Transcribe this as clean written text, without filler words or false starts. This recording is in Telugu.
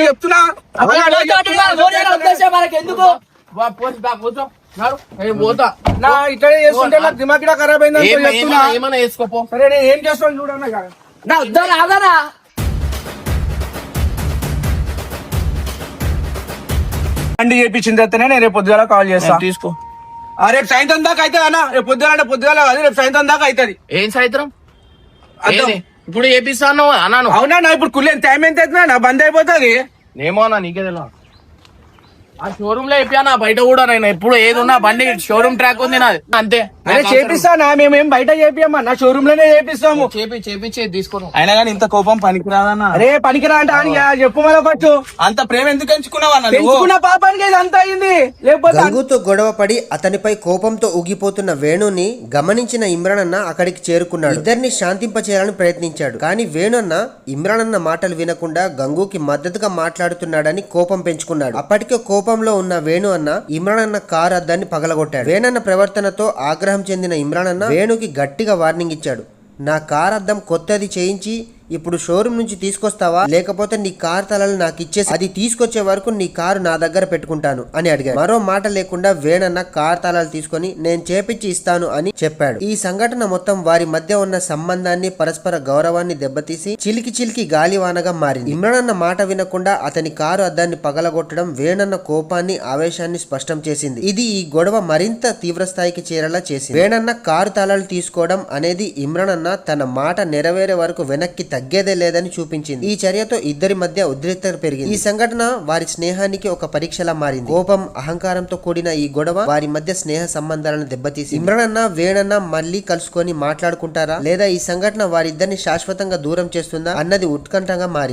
చెప్తున్నా పోతా నా ఇక్కడ చేసుకుంటే నాకు దిమాగ్ ఖరాబ్ అయిందని ఏమైనా వేసుకోపో. సరే నేను ఏం చేస్తాను చూడన్నా నా వద్దా రాదనా బండి చేయించిన తర్వాతనే నేను రేపు పొద్దుగాల కాల్ చేస్తాను. తీసుకో. రేపు సాయంత్రం దాకా అవుతుంది అన్న. రేపు పొద్దుగాల అంటే పొద్దుగాల కాదు, రేపు సాయంత్రం దాకా అవుతుంది. ఏం సాయంత్రం ఇప్పుడు చేపిస్తాను అన్నాను. అవునా ఇప్పుడు కుళ్ళేం టైం ఎంత అవుతుంది నా బంద్ అయిపోతుంది. ఏమో అన్నా నీకే తెలియదు. ఆ షోరూమ్ లో అయిపోయానా బయట కూడా నేను ఎప్పుడు ఏది ఉన్నా బండి షోరూమ్ ట్రాక్ ఉంది నాది అంతే. అరే చేపిస్తానా మేమేం బయట చేపియమ్మా నా షోరూమ్ లోనే చేపిస్తాము. చేపించి తీసుకోను. అయినా కానీ ఇంత కోపం పనికిరాదన్నా. అరే పనికిరా అంటే చెప్పు మళ్ళీ ఫస్ట్ అంత ప్రేమ ఎందుకు పెంచుకున్న పాపానికి ఇది అంత అయింది. లేకపోతే గంగుతో గొడవ పడి అతనిపై కోపంతో ఊగిపోతున్న వేణుని గమనించిన ఇమ్రాన్ అన్న అక్కడికి చేరుకున్నాడు. ఇద్దరిని శాంతింపచేయాలని ప్రయత్నించాడు. కానీ వేణు అన్న ఇమ్రాన్ అన్న మాటలు వినకుండా గంగుకి మద్దతుగా మాట్లాడుతున్నాడని కోపం పెంచుకున్నాడు. అప్పటికే కోపంలో ఉన్న వేణు అన్న ఇమ్రాన్ అన్న కారు అద్దాన్ని పగలగొట్టాడు. వేణన్న ప్రవర్తనతో ఆగ్రహం చెందిన ఇమ్రాన్ అన్న వేణుకి గట్టిగా వార్నింగ్ ఇచ్చాడు. నా కార్ అద్దం కొత్తది చేయించి ఇప్పుడు షోరూమ్ నుంచి తీసుకొస్తావా, లేకపోతే నీ కార్ తలలు నాకు ఇచ్చేసి అది తీసుకొచ్చే వరకు నీ కారు నా దగ్గర పెట్టుకుంటాను అని అడిగాడు. మరో మాట లేకుండా వేణన్న కార్ తలాలు తీసుకొని నేను చేపించి ఇస్తాను అని చెప్పాడు. ఈ సంఘటన మొత్తం వారి మధ్య ఉన్న సంబంధాన్ని, పరస్పర గౌరవాన్ని దెబ్బతీసి చిలికి గాలివానగా మారింది. ఇమ్రాన్ అన్న మాట వినకుండా అతని కారు అద్దాన్ని పగలగొట్టడం వేణన్న కోపాన్ని, ఆవేశాన్ని స్పష్టం చేసింది. ఇది ఈ గొడవ మరింత తీవ్రస్థాయికి చేరేలా చేసింది. వేణన్న కారు తాళాలు తీసుకోవడం అనేది ఇమ్రాన్ అన్న తన మాట నెరవేరే వరకు వెనక్కి తగ్గేదే లేదని చూపించింది. ఈ చర్యతో ఇద్దరి మధ్య ఉద్రిక్తత పెరిగింది. ఈ సంఘటన వారి స్నేహానికి ఒక పరీక్షలా మారింది. కోపం, అహంకారంతో కూడిన ఈ గొడవ వారి మధ్య స్నేహ సంబంధాలను దెబ్బతీసి ఇమ్రాన్ అన్న, వేణన్న మళ్ళీ కలుసుకొని మాట్లాడుకుంటారా లేదా ఈ సంఘటన వారిద్దరిని శాశ్వతంగా దూరం చేస్తుందా అన్నది ఉత్కంఠంగా మారింది.